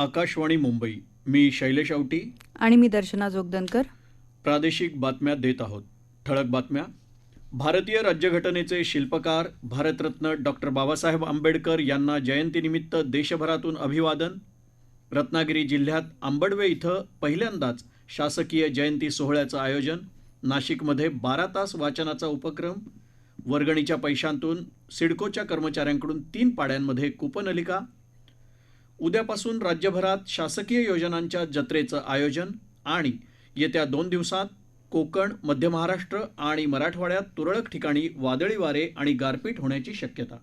आकाशवाणी मुंबई. मी शैलेश औटी आणि मी दर्शना जोगदनकर. प्रादेशिक बातम्या देत आहोत. ठळक बातम्या. भारतीय राज्यघटनेचे शिल्पकार भारतरत्न डॉक्टर बाबासाहेब आंबेडकर यांना जयंतीनिमित्त देशभरातून अभिवादन. रत्नागिरी जिल्ह्यात आंबडवे इथं पहिल्यांदाच शासकीय जयंती सोहळ्याचं आयोजन. नाशिकमध्ये 12 तास वाचनाचा उपक्रम. वर्गणीच्या पैशांतून सिडकोच्या कर्मचाऱ्यांकडून 3 पाड्यांमध्ये कूपनलिका. उद्यापासून राज्यभरात शासकीय योजनांच्या जत्रेचं आयोजन. आणि येत्या 2 दिवसात कोकण, मध्य महाराष्ट्र आणि मराठवाड्यात तुरळक ठिकाणी वादळी वारे आणि गारपीट होण्याची शक्यता.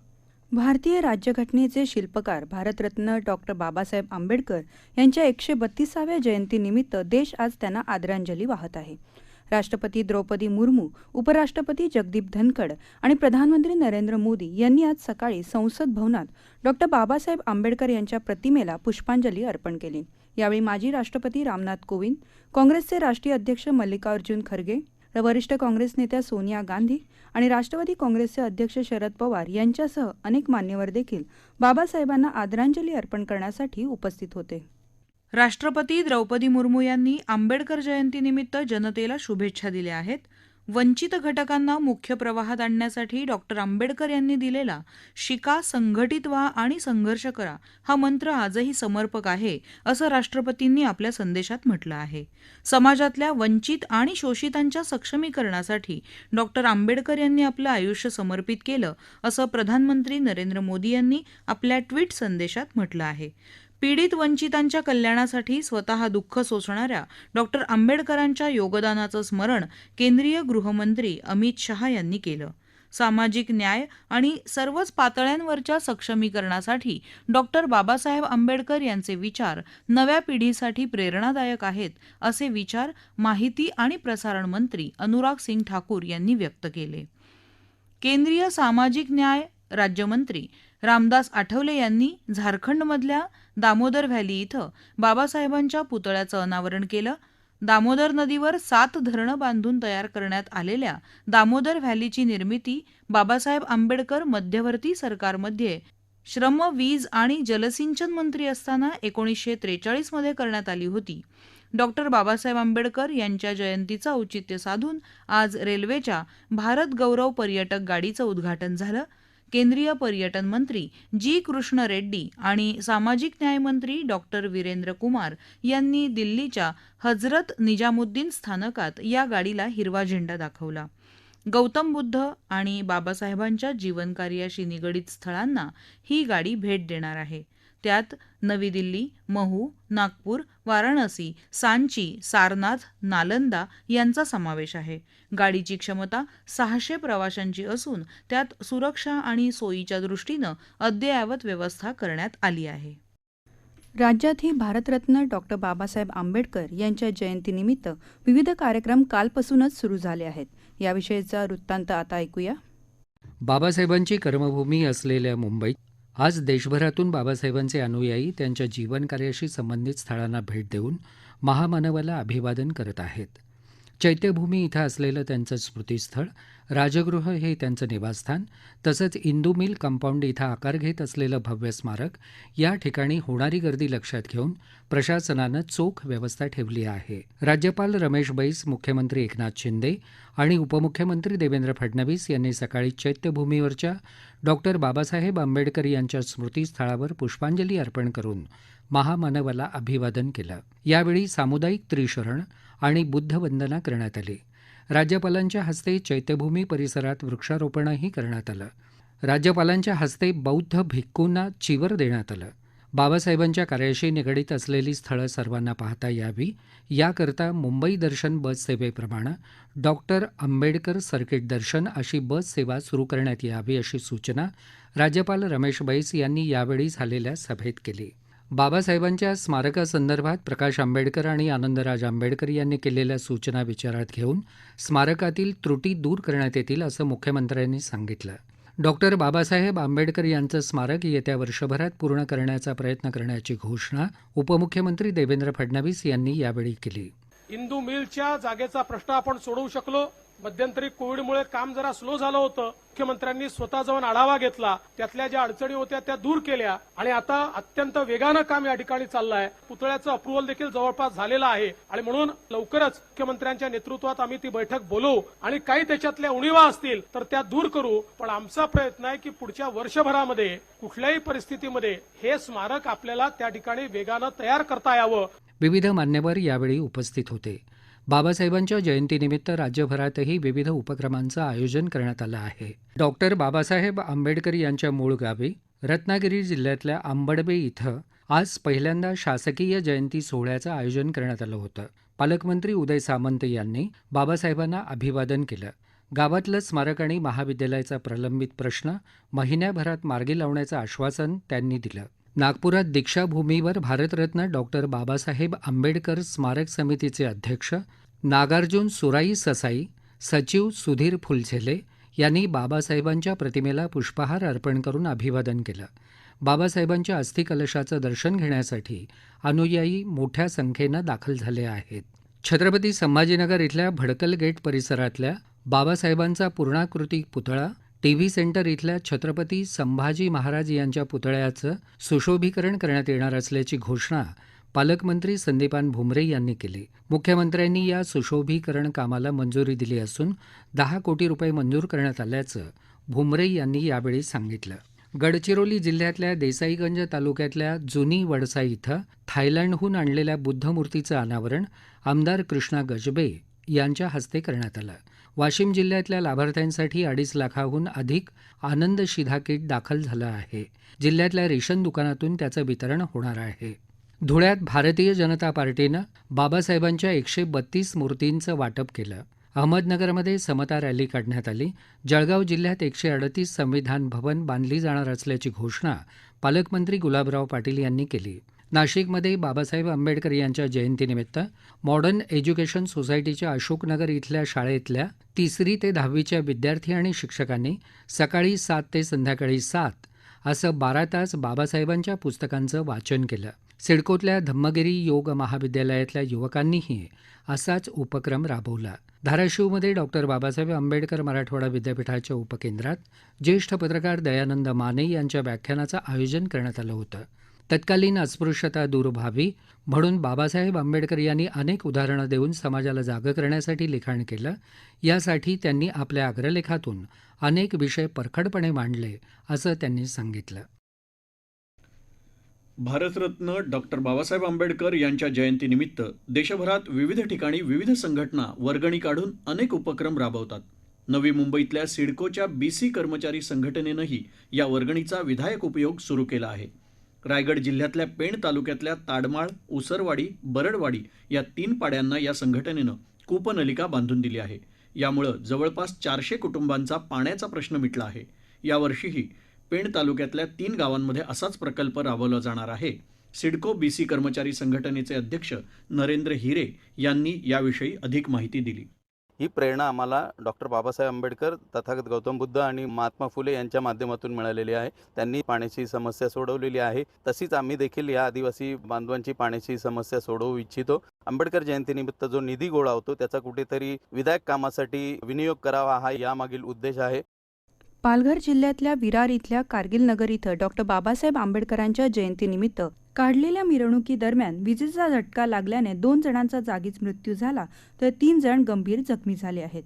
भारतीय राज्यघटनेचे शिल्पकार भारतरत्न डॉक्टर बाबासाहेब आंबेडकर यांच्या 132व्या जयंतीनिमित्त देश आज त्यांना आदरांजली वाहत आहे. राष्ट्रपती द्रौपदी मुर्मू, उपराष्ट्रपती जगदीप धनखड आणि प्रधानमंत्री नरेंद्र मोदी यांनी आज सकाळी संसद भवनात डॉक्टर बाबासाहेब आंबेडकर यांच्या प्रतिमेला पुष्पांजली अर्पण केली. यावेळी माजी राष्ट्रपती रामनाथ कोविंद, काँग्रेसचे राष्ट्रीय अध्यक्ष मल्लिकार्जुन खरगे, वरिष्ठ काँग्रेस नेत्या सोनिया गांधी आणि राष्ट्रवादी काँग्रेसचे अध्यक्ष शरद पवार यांच्यासह अनेक मान्यवर देखील बाबासाहेबांना आदरांजली अर्पण करण्यासाठी उपस्थित होते. राष्ट्रपती द्रौपदी मुर्मू यांनी आंबेडकर जयंतीनिमित्त जनतेला शुभेच्छा दिल्या आहेत. वंचित घटकांना मुख्य प्रवाहात आणण्यासाठी डॉक्टर आंबेडकर यांनी दिलेला शिका, संघटित व्हा आणि संघर्ष करा हा मंत्र आजही समर्पक आहे, असं राष्ट्रपतींनी आपल्या संदेशात म्हटलं आहे. समाजातल्या वंचित आणि शोषितांच्या सक्षमीकरणासाठी डॉक्टर आंबेडकर यांनी आपलं आयुष्य समर्पित केलं, असं प्रधानमंत्री नरेंद्र मोदी यांनी आपल्या ट्विट संदेशात म्हटलं आहे. पीडित वंचितांच्या कल्याणासाठी स्वतः दुःख सोसणाऱ्या डॉक्टर आंबेडकरांच्या योगदानाचं स्मरण केंद्रीय गृहमंत्री अमित शहा यांनी केलं. सामाजिक न्याय आणि सर्वच पातळ्यांवरच्या सक्षमीकरणासाठी डॉक्टर बाबासाहेब आंबेडकर यांचे विचार नव्या पिढीसाठी प्रेरणादायक आहेत, असे विचार माहिती आणि प्रसारण मंत्री अनुराग सिंग ठाकूर यांनी व्यक्त केले. केंद्रीय सामाजिक न्याय राज्यमंत्री रामदास आठवले यांनी झारखंडमधल्या दामोदर व्हॅली इथं बाबासाहेबांच्या पुतळ्याचं अनावरण केलं. दामोदर नदीवर 7 धरणं बांधून तयार करण्यात आलेल्या दामोदर व्हॅलीची निर्मिती बाबासाहेब आंबेडकर मध्यवर्ती सरकारमध्ये श्रम, वीज आणि जलसिंचन मंत्री असताना 1943 मध्ये करण्यात आली होती. डॉक्टर बाबासाहेब आंबेडकर यांच्या जयंतीचं औचित्य साधून आज रेल्वेच्या भारत गौरव पर्यटक गाडीचं उद्घाटन झालं. केंद्रीय पर्यटन मंत्री जी कृष्ण रेड्डी आणि सामाजिक न्याय मंत्री डॉक्टर वीरेंद्र कुमार यांनी दिल्लीच्या हजरत निजामुद्दीन स्थानकात या गाडीला हिरवा झेंडा दाखवला. गौतम बुद्ध आणि बाबासाहेबांच्या जीवनकार्याशी निगडित स्थळांना ही गाडी भेट देणार आहे. त्यात नवी दिल्ली, महू, नागपूर, वाराणसी, सांची, सारनाथ, नालंदा यांचा समावेश आहे. गाडीची क्षमता 600 प्रवाशांची असून त्यात सुरक्षा आणि सोयीच्या दृष्टीनं अद्ययावत व्यवस्था करण्यात आली आहे. राज्यातही भारतरत्न डॉक्टर बाबासाहेब आंबेडकर यांच्या जयंतीनिमित्त विविध कार्यक्रम कालपासूनच सुरू झाले आहेत. याविषयीचा वृत्तांत आता ऐकूया. बाबासाहेबांची कर्मभूमी असलेल्या मुंबईत आज देशभरातून बाबासाहेबांचे अनुयायी त्यांच्या जीवनकार्याशी संबंधित स्थळांना भेट देऊन महामानवाला अभिवादन करत आहेत. चैत्यभूमी इथं असलेलं त्यांचं स्मृतीस्थळ, राजगृह हे त्यांचं निवासस्थान, तसंच इंदू मिल कंपाऊंड इथं आकार घेत असलेलं भव्य स्मारक या ठिकाणी होणारी गर्दी लक्षात घेऊन प्रशासनानं चोख व्यवस्था ठेवली आहे. राज्यपाल रमेश बैस, मुख्यमंत्री एकनाथ शिंदे आणि उपमुख्यमंत्री देवेंद्र फडणवीस यांनी सकाळी चैत्यभूमीवरच्या डॉक्टर बाबासाहेब आंबेडकर यांच्या स्मृतीस्थळावर पुष्पांजली अर्पण करून महामानवाला अभिवादन केलं. यावेळी सामुदायिक त्रिशरण आणि बुद्धवंदना करण्यात आली. राज्यपालांच्या हस्ते चैत्यभूमी परिसरात वृक्षारोपणही करण्यात आलं. राज्यपालांच्या हस्ते बौद्ध भिक्खूंना चिवर देण्यात आलं. बाबासाहेबांच्या कार्याशी निगडीत असलेली स्थळं सर्वांना पाहता यावी याकरता मुंबई दर्शन बस सेवेप्रमाणे डॉक्टर आंबेडकर सर्किट दर्शन अशी बस सेवा सुरू करण्यात यावी अशी सूचना राज्यपाल रमेश बैस यांनी यावेळी झालेल्या सभेत केली. बाबासाहेबांच्या स्मारकासंदर्भात प्रकाश आंबेडकर आणि आनंदराज आंबेडकर यांनी केलेल्या सूचना विचारात घेऊन स्मारकातील त्रुटी दूर करण्यात येतील असं मुख्यमंत्र्यांनी सांगितलं. डॉक्टर बाबासाहेब आंबेडकर यांचं स्मारक येत्या वर्षभरात पूर्ण करण्याचा प्रयत्न करण्याची घोषणा उपमुख्यमंत्री देवेंद्र फडणवीस यांनी यावेळी केली. इंदू मिलच्या जागेचा प्रश्न आपण सोडवू शकलो. मध्यंतरी कोविडमुळे काम जरा स्लो झालं होतं. मुख्यमंत्र्यांनी स्वतः जाऊन आढावा घेतला, त्यातल्या ज्या अडचणी होत्या त्या दूर केल्या आणि आता अत्यंत वेगानं काम या ठिकाणी चाललं आहे. पुतळ्याचं अप्रुव्हल देखील जवळपास झालेलं आहे आणि म्हणून लवकरच मुख्यमंत्र्यांच्या नेतृत्वात आम्ही ती बैठक बोलवू आणि काही त्याच्यातल्या उणिवा असतील तर त्या दूर करू. पण आमचा प्रयत्न आहे की पुढच्या वर्षभरामध्ये कुठल्याही परिस्थितीमध्ये हे स्मारक आपल्याला त्या ठिकाणी वेगानं तयार करता यावं. विविध मान्यवर यावेळी उपस्थित होते. बाबासाहेबांच्या जयंतीनिमित्त राज्यभरातही विविध उपक्रमांचं आयोजन करण्यात आलं आहे. डॉक्टर बाबासाहेब आंबेडकर यांच्या मूळ गावी रत्नागिरी जिल्ह्यातल्या आंबडबे इथं आज पहिल्यांदा शासकीय जयंती सोहळ्याचं आयोजन करण्यात आलं होतं. पालकमंत्री उदय सामंत यांनी बाबासाहेबांना अभिवादन केलं. गावातलं स्मारक आणि महाविद्यालयाचा प्रलंबित प्रश्न महिन्याभरात मार्गी लावण्याचं आश्वासन त्यांनी दिलं. नागपुरात दीक्षाभूमीवर भारतरत्न डॉक्टर बाबासाहेब आंबेडकर स्मारक समितीचे अध्यक्ष नागार्जुन सुराई ससाई, सचिव सुधीर फुलझेले यांनी बाबासाहेबांच्या प्रतिमेला पुष्पहार अर्पण करून अभिवादन केलं. बाबासाहेबांच्या अस्थिकलशाचं दर्शन घेण्यासाठी अनुयायी मोठ्या संख्येनं दाखल झाले आहेत. छत्रपती संभाजीनगर इथल्या भडकल गेट परिसरातल्या बाबासाहेबांचा पूर्णाकृती पुतळा, टीव्ही सेंटर इथल्या छत्रपती संभाजी महाराज यांच्या पुतळ्याचं सुशोभीकरण करण्यात येणार असल्याची घोषणा पालकमंत्री संदीपान भुमरे यांनी केली. मुख्यमंत्र्यांनी या सुशोभीकरण कामाला मंजुरी दिली असून 10 कोटी रुपये मंजूर करण्यात आल्याचं भुमरे यांनी यावेळी सांगितलं. गडचिरोली जिल्ह्यातल्या देसाईगंज तालुक्यातल्या जुनी वडसा इथं थायलंडहून आणलेल्या बुद्धमूर्तीचं अनावरण आमदार कृष्णा गजबे यांच्या हस्ते करण्यात आलं. वाशिम जिल्ह्यातल्या लाभार्थ्यांसाठी 2.5 लाखाहून अधिक आनंद शिधा किट दाखल झालं आहे. जिल्ह्यातल्या रेशन दुकानातून त्याचं वितरण होणार आहे. धुळ्यात भारतीय जनता पार्टीनं बाबासाहेबांच्या 132 मूर्तींचं वाटप केलं. अहमदनगरमध्ये समता रॅली काढण्यात आली. जळगाव जिल्ह्यात 138 संविधान भवन बांधली जाणार असल्याची घोषणा पालकमंत्री गुलाबराव पाटील यांनी केली. नाशिकमध्ये बाबासाहेब आंबेडकर यांच्या जयंतीनिमित्त मॉडर्न एज्युकेशन सोसायटीच्या अशोकनगर इथल्या शाळेतल्या 3री ते 10वीच्या विद्यार्थी आणि शिक्षकांनी सकाळी 7 ते संध्याकाळी 7 असं 12 तास बाबासाहेबांच्या पुस्तकांचं वाचन केलं. सिडकोतल्या धम्मगिरी योग महाविद्यालयातल्या युवकांनीही असाच उपक्रम राबवला. धाराशिवमध्ये डॉक्टर बाबासाहेब आंबेडकर मराठवाडा विद्यापीठाच्या उपकेंद्रात ज्येष्ठ पत्रकार दयानंद माने यांच्या व्याख्यानाचं आयोजन करण्यात आलं होतं. तत्कालीन अस्पृश्यता दूर व्हावी म्हणून बाबासाहेब आंबेडकर यांनी अनेक उदाहरणं देऊन समाजाला जागं करण्यासाठी लिखाण केलं. यासाठी त्यांनी आपल्या अग्रलेखातून अनेक विषय परखडपणे मांडले असं त्यांनी सांगितलं. भारतरत्न डॉक्टर बाबासाहेब आंबेडकर यांच्या जयंतीनिमित्त देशभरात विविध ठिकाणी विविध संघटना वर्गणी काढून अनेक उपक्रम राबवतात. नवी मुंबईतल्या सिडकोच्या BC कर्मचारी संघटनेनंही या वर्गणीचा विधायक उपयोग सुरू केला आहे. रायगड जिल्ह्यातल्या पेण तालुक्यातल्या ताडमाळ, उसरवाडी, बरडवाडी या 3 पाड्यांना या संघटनेनं कूपनलिका बांधून दिली आहे. यामुळं जवळपास 400 कुटुंबांचा पाण्याचा प्रश्न मिटला आहे. यावर्षीही पेण तालुक्यातल्या 3 गावांमध्ये असाच प्रकल्प राबवला जाणार आहे. सिडको BC कर्मचारी संघटनेचे अध्यक्ष नरेंद्र हिरे यांनी याविषयी अधिक माहिती दिली. ही प्रेरणा आम्हाला डॉक्टर बाबासाहेब आंबेडकर, तथागत गौतम बुद्ध आणि महात्मा फुले यांच्या माध्यमातून मिळालेली आहे. त्यांनी पाण्याची समस्या सोडवलेली आहे. तशीच आम्ही देखील या आदिवासी बांधवांची पाण्याची समस्या सोडवू इच्छितो. आंबेडकर जयंतीनिमित्त जो निधी गोळा होतो त्याचा कुठेतरी विधायक कामासाठी विनियोग करावा हा यामागील उद्देश आहे. पालघर जिल्ह्यातल्या विरार इथल्या कारगिल नगर इथं डॉक्टर बाबासाहेब आंबेडकरांच्या जयंतीनिमित्त काढलेल्या मिरवणुकीदरम्यान विजेचा झटका लागल्याने 2 जणांचा जागीच मृत्यू झाला तर 3 जण गंभीर जखमी झाले आहेत.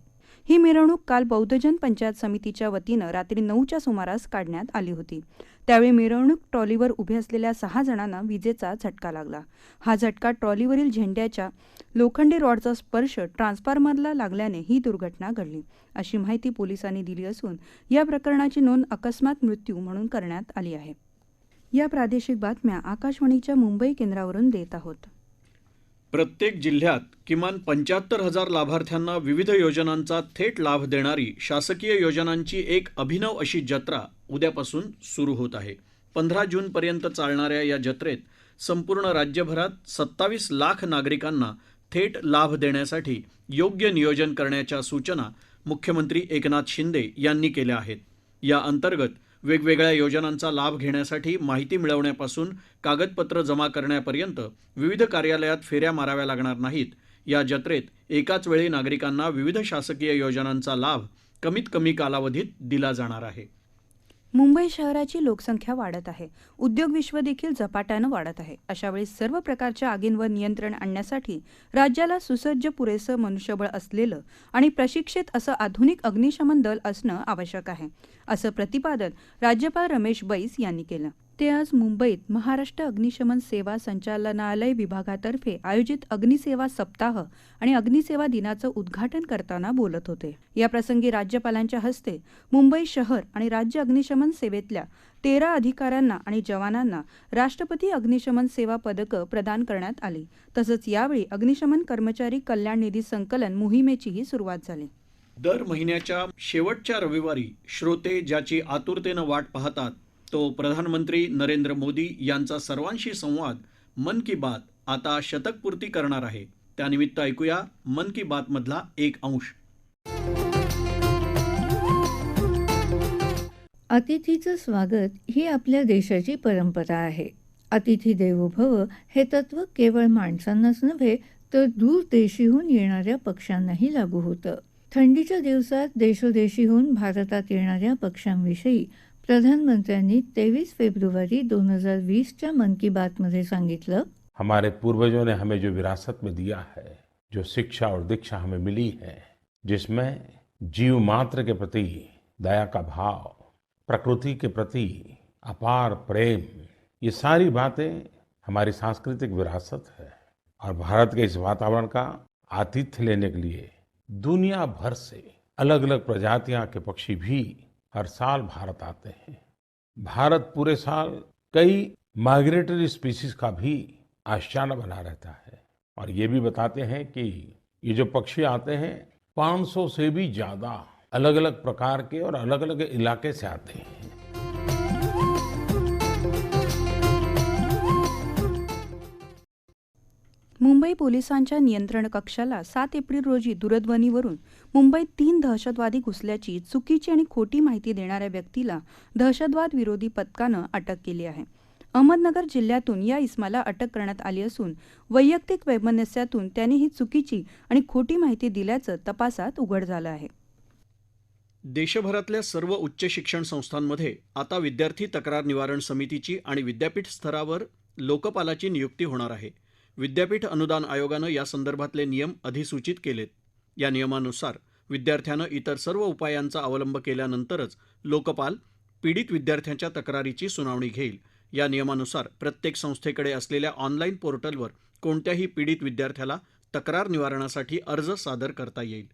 ही मिरवणूक काल बौद्धजन पंचायत समितीच्या वतीनं रात्री 9च्या सुमारास काढण्यात आली होती. त्यावेळी मिरवणूक ट्रॉलीवर उभे असलेल्या 6 जणांना विजेचा झटका लागला. हा झटका ट्रॉलीवरील झेंड्याच्या लोखंडी रॉडचा स्पर्श ट्रान्सफॉर्मरला लागल्याने ही दुर्घटना घडली, अशी माहिती पोलिसांनी दिली असून या प्रकरणाची नोंद अकस्मात मृत्यू म्हणून करण्यात आली आहे. या प्रादेशिक बातम्या आकाशवाणीच्या मुंबई केंद्रावरून देत आहोत. प्रत्येक जिल्ह्यात किमान 75,000 लाभार्थ्यांना विविध योजनांचा थेट लाभ देणारी शासकीय योजनांची एक अभिनव अशी जत्रा उद्यापासून सुरू होत आहे. 15 जूनपर्यंत चालणाऱ्या या जत्रेत संपूर्ण राज्यभरात 27 लाख नागरिकांना थेट लाभ देण्यासाठी योग्य नियोजन करण्याच्या सूचना मुख्यमंत्री एकनाथ शिंदे यांनी केल्या आहेत. या अंतर्गत वेगवेगळ्या योजनांचा लाभ घेण्यासाठी माहिती मिळवण्यापासून कागदपत्र जमा करण्यापर्यंत विविध कार्यालयात फेऱ्या माराव्या लागणार नाहीत. या जत्रेत एकाच वेळी नागरिकांना विविध शासकीय योजनांचा लाभ कमीत कमी कालावधीत दिला जाणार आहे. मुंबई शहराची लोकसंख्या वाढत आहे. उद्योग विश्व देखील झपाट्यानं वाढत आहे. अशावेळी सर्व प्रकारच्या आगींवर नियंत्रण आणण्यासाठी राज्याला सुसज्ज पुरेसं मनुष्यबळ असलेलं आणि प्रशिक्षित असं आधुनिक अग्निशमन दल असणं आवश्यक आहे, असं प्रतिपादन राज्यपाल रमेश बैस यांनी केलं. ते आज मुंबईत महाराष्ट्र अग्निशमन सेवा संचालनालय विभागातर्फे आयोजित अग्निसेवा सप्ताह आणि अग्निसेवा दिनाचं उद्घाटन करताना बोलत होते. याप्रसंगी राज्यपालांच्या हस्ते मुंबई शहर आणि राज्य अग्निशमन सेवेतल्या 13 अधिकाऱ्यांना आणि जवानांना राष्ट्रपती अग्निशमन सेवा पदकं प्रदान करण्यात आली. तसंच यावेळी अग्निशमन कर्मचारी कल्याण निधी संकलन मोहिमेचीही सुरुवात झाली. दर महिन्याच्या शेवटच्या रविवारी श्रोते ज्याची आतुरतेनं वाट पाहतात तो प्रधानमंत्री नरेंद्र मोदी यांचा सर्वांशी संवाद मन की बात आता शतकपूर्ती करणार आहे. त्यानिमित्त ऐकूया मन की बात मधला एक अंश. अतिथीचं स्वागत ही आपल्या देशाची परंपरा आहे. अतिथी देवो भव हे तत्त्व केवळ माणसांनाच नव्हे तर दूर देशीहून येणाऱ्या पक्ष्यांनाही लागू होतं. थंडीच्या दिवसात देशोदेशीहून भारतात येणाऱ्या पक्ष्यांविषयी प्रधानमंत्र्यांनी 23 फेब्रुवारी 2020च्या मन की बातमध्ये सांगितलं, हमारे पूर्वजों ने हमें जो विरासत में दिया है, जो शिक्षा और दीक्षा हमें मिली है, जिसमें जीव मात्र के प्रति दया का भाव, प्रकृति के प्रति अपार प्रेम, ये सारी बातें हमारी सांस्कृतिक विरासत है. और भारत के इस वातावरण का आतिथ्य लेने के लिए दुनिया भर से अलग अलग प्रजातियां के पक्षी भी हर साल भारत आते हैं. भारत पूरे साल कई माइग्रेटरी स्पीसीज का भी आशियाना बना रहता है. और ये भी बताते हैं कि ये जो पक्षी आते हैं 500 से भी ज्यादा अलग अलग प्रकार के और अलग अलग इलाके से आते हैं. मुंबई पोलिसांच्या नियंत्रण कक्षाला 7 एप्रिल रोजी दूरध्वनीवरून मुंबईत 3 दहशतवादी घुसल्याची चुकीची आणि खोटी माहिती देणाऱ्या व्यक्तीला दहशतवाद विरोधी पथकानं अटक केली आहे. अहमदनगर जिल्ह्यातून या इसमाला अटक करण्यात आली असून वैयक्तिक वैमनस्यातून त्याने ही चुकीची आणि खोटी माहिती दिल्याचं तपासात उघड झालं आहे. देशभरातल्या सर्व उच्च शिक्षण संस्थांमध्ये आता विद्यार्थी तक्रार निवारण समितीची आणि विद्यापीठ स्तरावर लोकपालाची नियुक्ती होणार आहे. विद्यापीठ अनुदान आयोगानं या संदर्भातले नियम अधिसूचित केलेत. या नियमानुसार विद्यार्थ्यानं इतर सर्व उपायांचा अवलंब केल्यानंतरच लोकपाल पीडित विद्यार्थ्यांच्या तक्रारीची सुनावणी घेईल. या नियमानुसार प्रत्येक संस्थेकडे असलेल्या ऑनलाईन पोर्टलवर कोणत्याही पीडित विद्यार्थ्याला तक्रार निवारणासाठी अर्ज सादर करता येईल.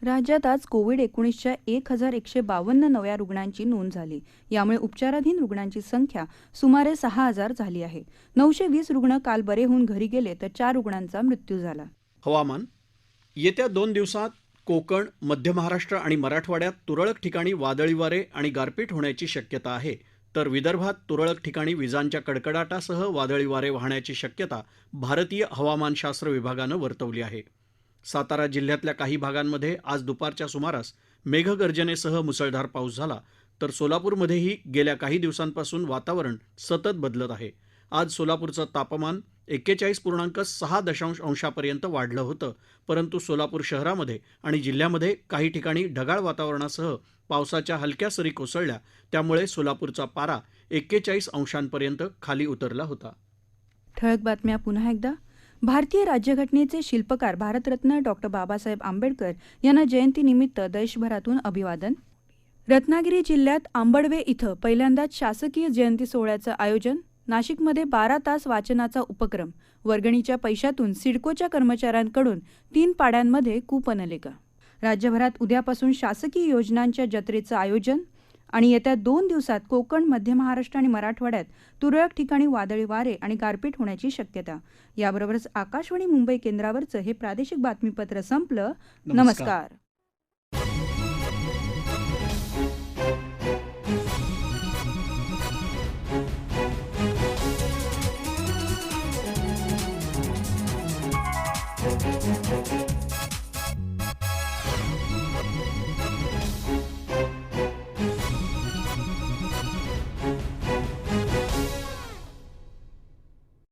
राज्यात आज कोविड-19च्या 1152 नव्या रुग्णांची नोंद झाली. यामुळे उपचाराधीन रुग्णांची संख्या सुमारे 6000 झाली आहे. 920 रुग्ण काल बरे होऊन घरी गेले तर 4 रुग्णांचा मृत्यू झाला. हवामान. येत्या 2 दिवसात कोकण, मध्य महाराष्ट्र आणि मराठवाड्यात तुरळक ठिकाणी वादळी वारे आणि गारपीट होण्याची शक्यता आहे, तर विदर्भात तुरळक ठिकाणी विजांच्या कडकडाटासह वादळी वारे वाहण्याची शक्यता भारतीय हवामानशास्त्र विभागानं वर्तवली आहे. सातारा जिल्ह्यातल्या काही भागांमध्ये आज दुपारच्या सुमारास मेघगर्जनेसह मुसळधार पाऊस झाला, तर सोलापूरमध्येही गेल्या काही दिवसांपासून वातावरण सतत बदलत आहे. आज सोलापूरचं तापमान 41.6 अंशापर्यंत वाढलं होतं, परंतु सोलापूर शहरामध्ये आणि जिल्ह्यामध्ये काही ठिकाणी ढगाळ वातावरणासह पावसाच्या हलक्या सरी कोसळल्या, त्यामुळे सोलापूरचा पारा 41 अंशांपर्यंत खाली उतरला होता. ठळक बातम्या पुन्हा एकदा. भारतीय राज्यघटनेचे शिल्पकार भारतरत्न डॉक्टर बाबासाहेब आंबेडकर यांना जयंतीनिमित्त देशभरातून अभिवादन. रत्नागिरी जिल्ह्यात आंबडवे इथं पहिल्यांदाच शासकीय जयंती सोहळ्याचं आयोजन. नाशिकमध्ये 12 तास वाचनाचा उपक्रम. वर्गणीच्या पैशातून सिडकोच्या कर्मचाऱ्यांकडून 3 पाड्यांमध्ये कूपन लेखा. राज्यभरात उद्यापासून शासकीय योजनांच्या जत्रेचं आयोजन. आणि येत्या 2 दिवसात कोकण, मध्य महाराष्ट्र आणि मराठवाड्यात तुरळक ठिकाणी वादळी वारे आणि गारपीट होण्याची शक्यता. याबरोबरच आकाशवाणी मुंबई केंद्रावरचं हे प्रादेशिक बातमीपत्र संपलं. नमस्कार. Thank you.